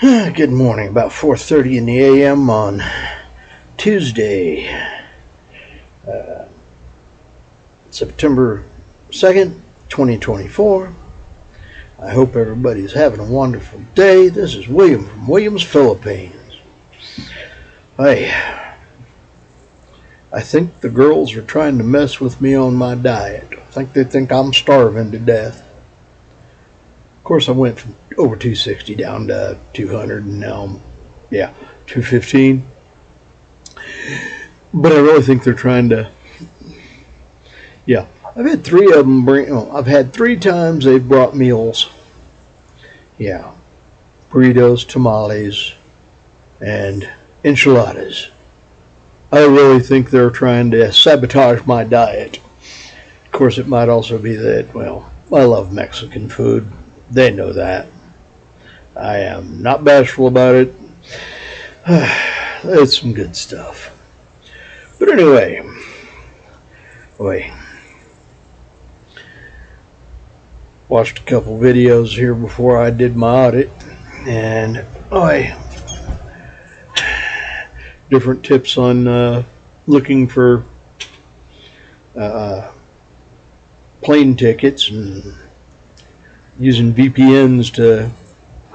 Good morning, about 4:30 in the a.m. on Tuesday, uh, September 2nd, 2024. I hope everybody's having a wonderful day. This is William from Williams, Philippines. Hey, I think the girls are trying to mess with me on my diet. I think they think I'm starving to death. Of course, I went from over 260 down to 200, and now I'm, 215. But I really think they're trying to, I've had three of them I've had three times they've brought meals. Yeah, burritos, tamales, and enchiladas. I really think they're trying to sabotage my diet. Of course, it might also be that, I love Mexican food. They know that. I am not bashful about it. It's some good stuff. But anyway, watched a couple videos here before I did my audit, and different tips on looking for plane tickets and using VPNs to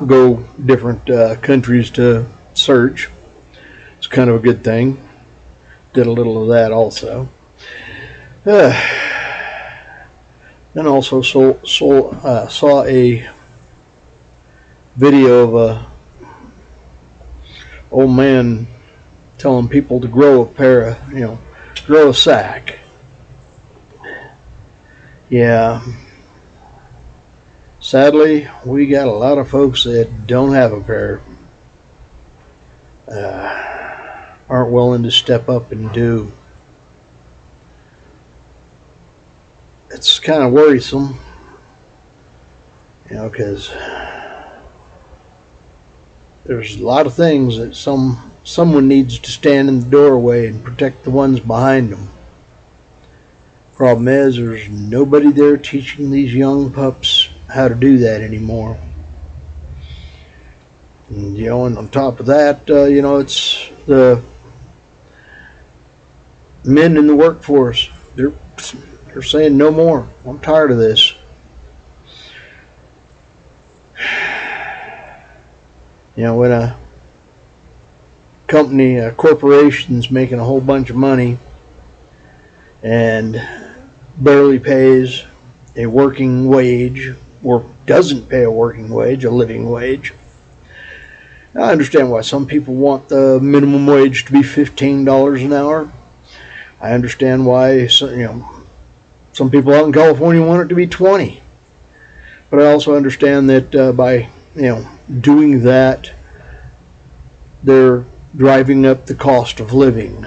go different countries to search. It's kind of a good thing. Did a little of that also. Then also saw a video of a old man telling people to grow grow a sack. Yeah. Sadly, we got a lot of folks that don't have a pair, aren't willing to step up and do. It's kind of worrisome, because there's a lot of things that someone needs to stand in the doorway and protect the ones behind them. Problem is, there's nobody there teaching these young pups how to do that anymore. And, and on top of that, it's the men in the workforce. They're saying no more. I'm tired of this. When a company, a corporation's making a whole bunch of money and barely pays a working wage, or doesn't pay a working wage, a living wage. I understand why some people want the minimum wage to be $15 an hour. I understand why some people out in California want it to be 20. But I also understand that by doing that, they're driving up the cost of living.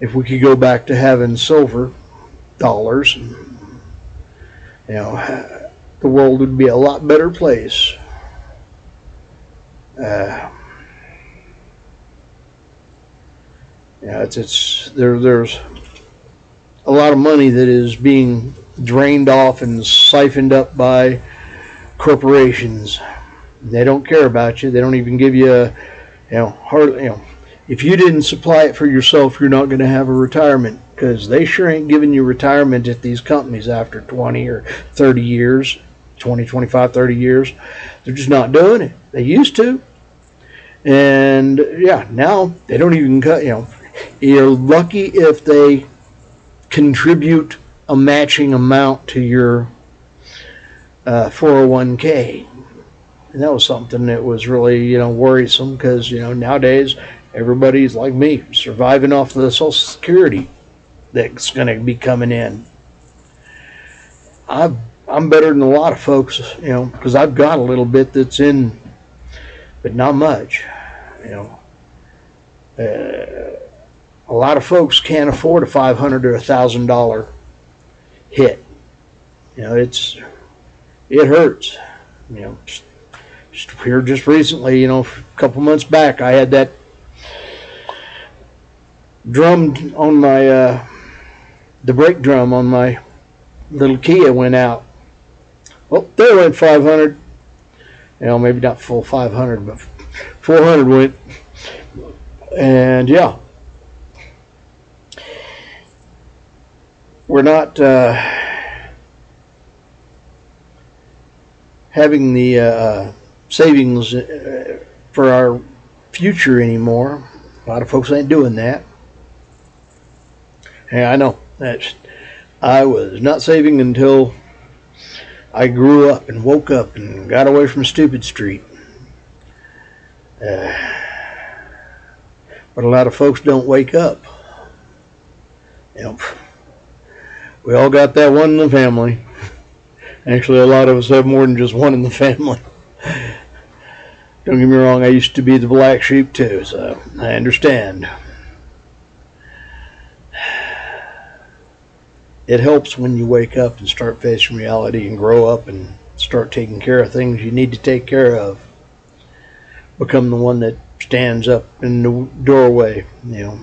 If we could go back to having silver dollars, the world would be a lot better place. There's a lot of money that is being drained off and siphoned up by corporations. They don't care about you. They don't even give you if you didn't supply it for yourself, you're not going to have a retirement, because they sure ain't giving you retirement at these companies after 20 or 30 years, 20, 25, 30 years. They're just not doing it. They used to. And now they don't even cut, you're lucky if they contribute a matching amount to your 401k. And that was something that was really, worrisome, because, nowadays everybody's like me, surviving off of the Social Security that's going to be coming in. I'm better than a lot of folks, because I've got a little bit that's in, but not much. A lot of folks can't afford a $500 or $1,000 hit. It hurts. Just recently, a couple months back, I had that drum on my the brake drum on my little Kia went out. Well, there went $500. You know, maybe not full 500, but 400 went. And yeah, we're not having the savings for our future anymore. A lot of folks ain't doing that. Yeah, I know. I was not saving until I grew up and woke up and got away from Stupid Street. But a lot of folks don't wake up. You know, we all got that one in the family. Actually, a lot of us have more than just one in the family. Don't get me wrong, I used to be the black sheep too, so I understand. It helps when you wake up and start facing reality and grow up and start taking care of things you need to take care of. Become the one that stands up in the doorway, you know.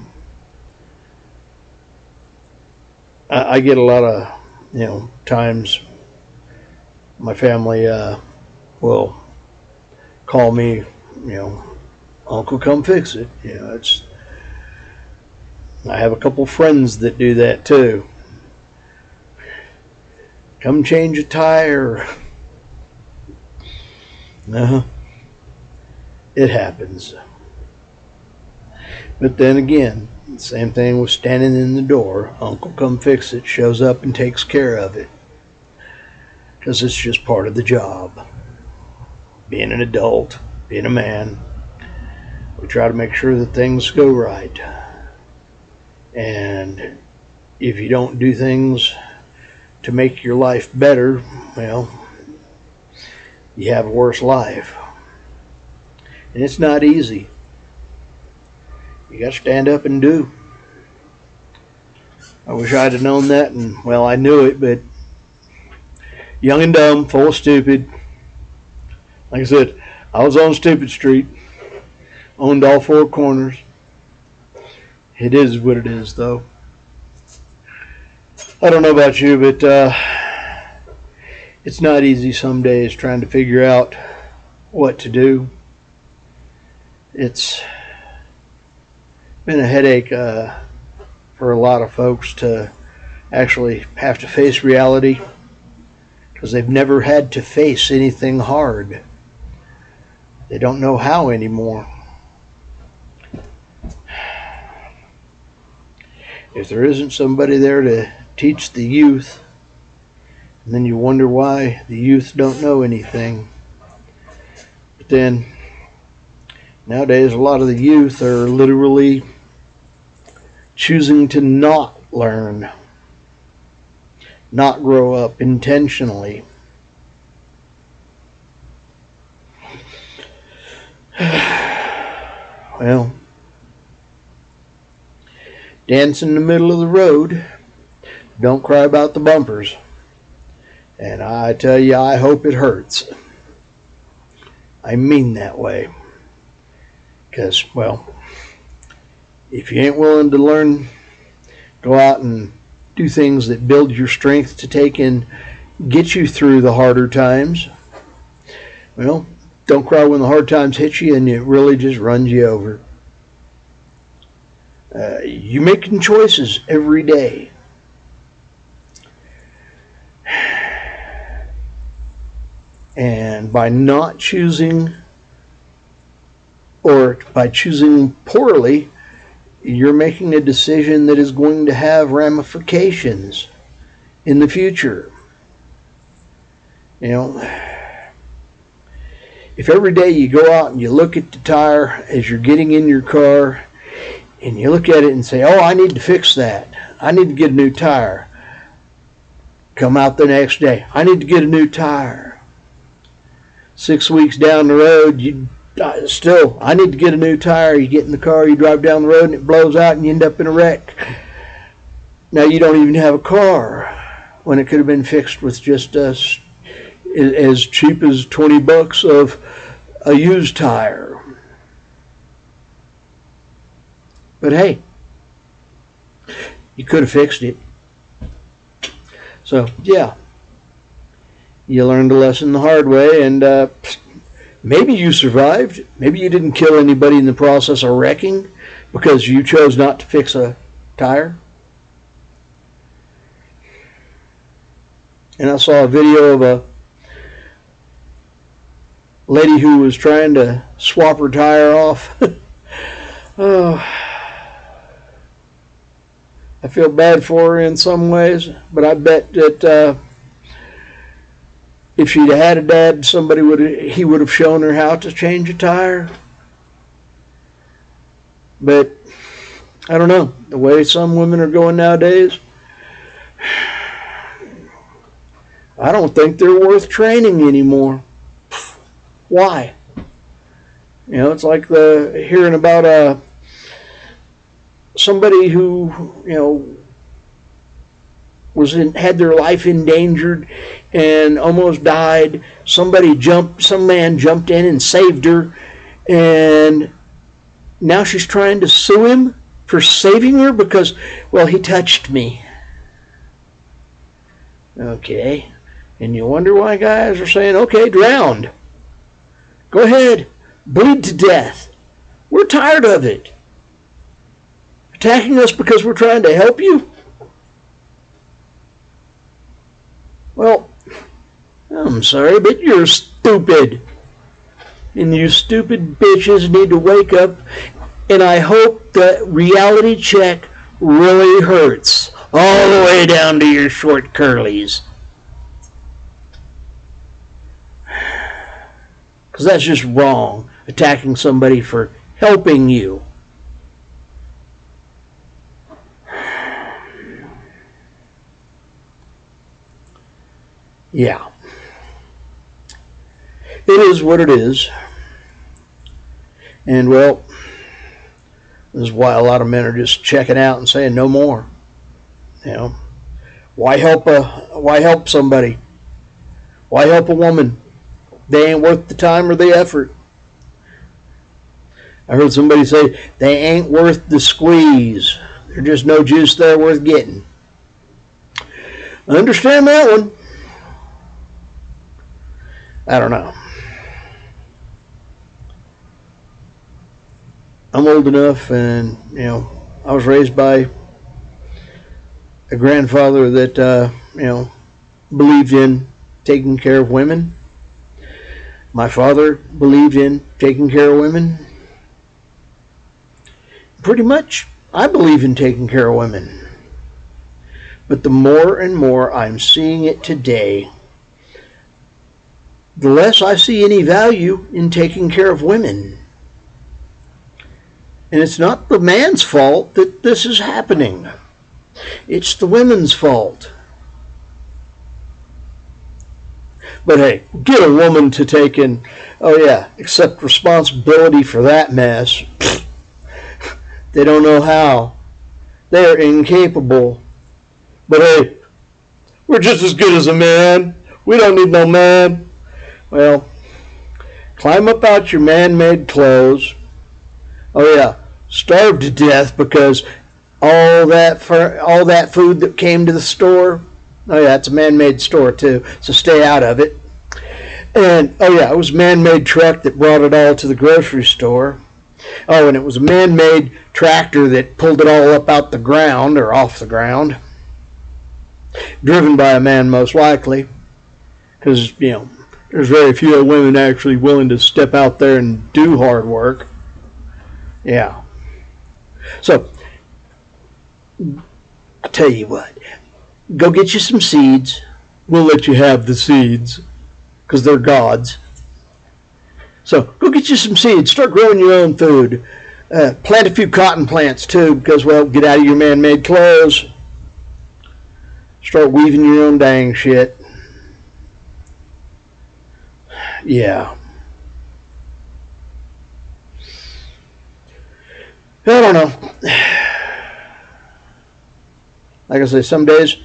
I get a lot of, you know, times my family will call me, you know, Uncle, come fix it. You know, I have a couple friends that do that too. Come change a tire. It happens. But then again, same thing with standing in the door. Uncle come fix it shows up and takes care of it. Because it's just part of the job. Being an adult, being a man, we try to make sure that things go right. And if you don't do things to make your life better, well, you have a worse life. And it's not easy. You got to stand up and do. I wish I'd have known that, and well, I knew it, but young and dumb, full of stupid. Like I said, I was on Stupid Street, owned all four corners. It is what it is, though. I don't know about you, but it's not easy some days trying to figure out what to do. It's been a headache for a lot of folks to actually have to face reality because they've never had to face anything hard. They don't know how anymore. If there isn't somebody there to teach the youth, and then you wonder why the youth don't know anything. But then nowadays a lot of the youth are literally choosing to not learn, not grow up intentionally. Well, dance in the middle of the road, don't cry about the bumpers. And I tell you, I hope it hurts. I mean that way. Because, well, if you ain't willing to learn, go out and do things that build your strength to take and get you through the harder times, well, don't cry when the hard times hit you and it really just runs you over. You're making choices every day. And by not choosing, or by choosing poorly, you're making a decision that is going to have ramifications in the future. You know, if every day you go out and you look at the tire as you're getting in your car and you look at it and say, oh, I need to fix that. I need to get a new tire. Come out the next day, I need to get a new tire. 6 weeks down the road, I need to get a new tire. You get in the car, you drive down the road and it blows out and you end up in a wreck. Now you don't even have a car when it could have been fixed with just as cheap as $20 of a used tire. But hey, you could have fixed it. So yeah, you learned a lesson the hard way, and Maybe you survived. Maybe you didn't kill anybody in the process of wrecking because you chose not to fix a tire. And I saw a video of a lady who was trying to swap her tire off. Oh, I feel bad for her in some ways, but I bet that if she'd had a dad, he would have shown her how to change a tire. But I don't know, the way some women are going nowadays, I don't think they're worth training anymore. Why? You know, it's like hearing about somebody who, you know, had their life endangered and almost died. Some man jumped in and saved her, and now she's trying to sue him for saving her because, well, he touched me. Okay. And you wonder why guys are saying, okay, drowned. Go ahead, bleed to death. We're tired of it. Attacking us because we're trying to help you? Well, I'm sorry, but you're stupid. And you stupid bitches need to wake up. And I hope that reality check really hurts. All the way down to your short curlies. Because that's just wrong, attacking somebody for helping you. Yeah. It is what it is. And, well, this is why a lot of men are just checking out and saying no more. You know, why help somebody? Why help a woman? They ain't worth the time or the effort. I heard somebody say they ain't worth the squeeze. There's just no juice there worth getting. I understand that one. I don't know. I'm old enough, and you know, I was raised by a grandfather that you know, believed in taking care of women. My father believed in taking care of women. Pretty much, I believe in taking care of women. But the more and more I'm seeing it today, the less I see any value in taking care of women. And it's not the man's fault that this is happening. It's the women's fault. But hey, get a woman to take in, accept responsibility for that mess. They don't know how. They're incapable. But hey, we're just as good as a man. We don't need no man. Well, climb up out your man-made clothes. Starve to death because all that food that came to the store, it's a man-made store too, so stay out of it. And it was a man-made truck that brought it all to the grocery store. Oh, and it was a man-made tractor that pulled it all up out the ground or off the ground, driven by a man most likely, because there's very few women actually willing to step out there and do hard work. Yeah. So, I tell you what, go get you some seeds. We'll let you have the seeds, because they're God's. So, go get you some seeds. Start growing your own food. Plant a few cotton plants, too, because, get out of your man-made clothes. Start weaving your own dang shit. Yeah. I don't know. Like I say, some days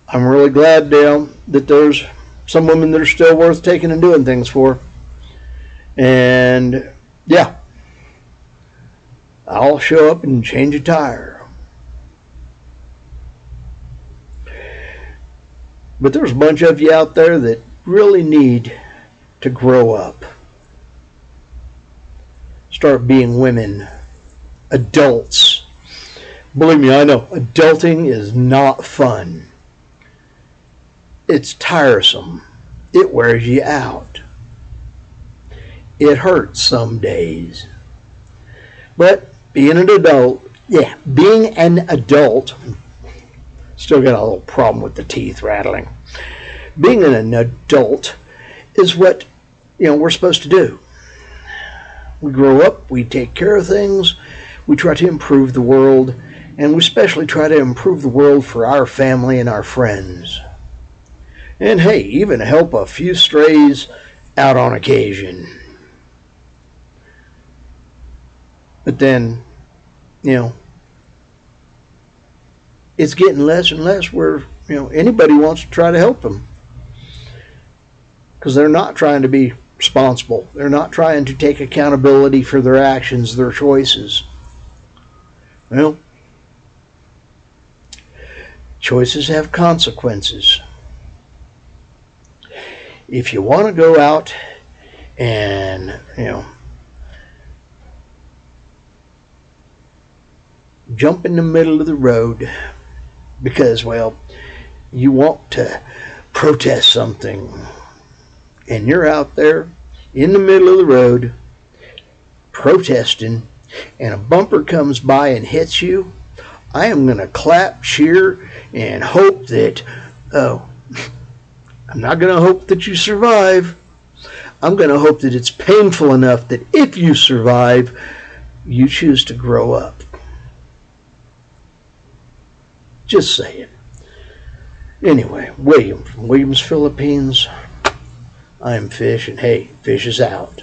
I'm really glad, that there's some women that are still worth taking and doing things for. And, yeah, I'll show up and change a tire. But there's a bunch of you out there that really need to grow up. start being women, adults. Believe me, I know, adulting is not fun. It's tiresome. It wears you out. It hurts some days. But being an adult, still got a little problem with the teeth rattling. Being an adult is what, we're supposed to do. We grow up, we take care of things, we try to improve the world, and we especially try to improve the world for our family and our friends. And hey, even help a few strays out on occasion. But then, it's getting less and less where, anybody wants to try to help them. Because they're not trying to be responsible. They're not trying to take accountability for their actions, their choices. Well, choices have consequences. If you want to go out and, jump in the middle of the road because, you want to protest something, and you're out there in the middle of the road protesting, and a bumper comes by and hits you, I am going to clap, cheer, and hope that, I'm not going to hope that you survive. I'm going to hope that it's painful enough that if you survive, you choose to grow up. Just saying. Anyway, William from Williams, Philippines. I'm Fish, and hey, Fish is out.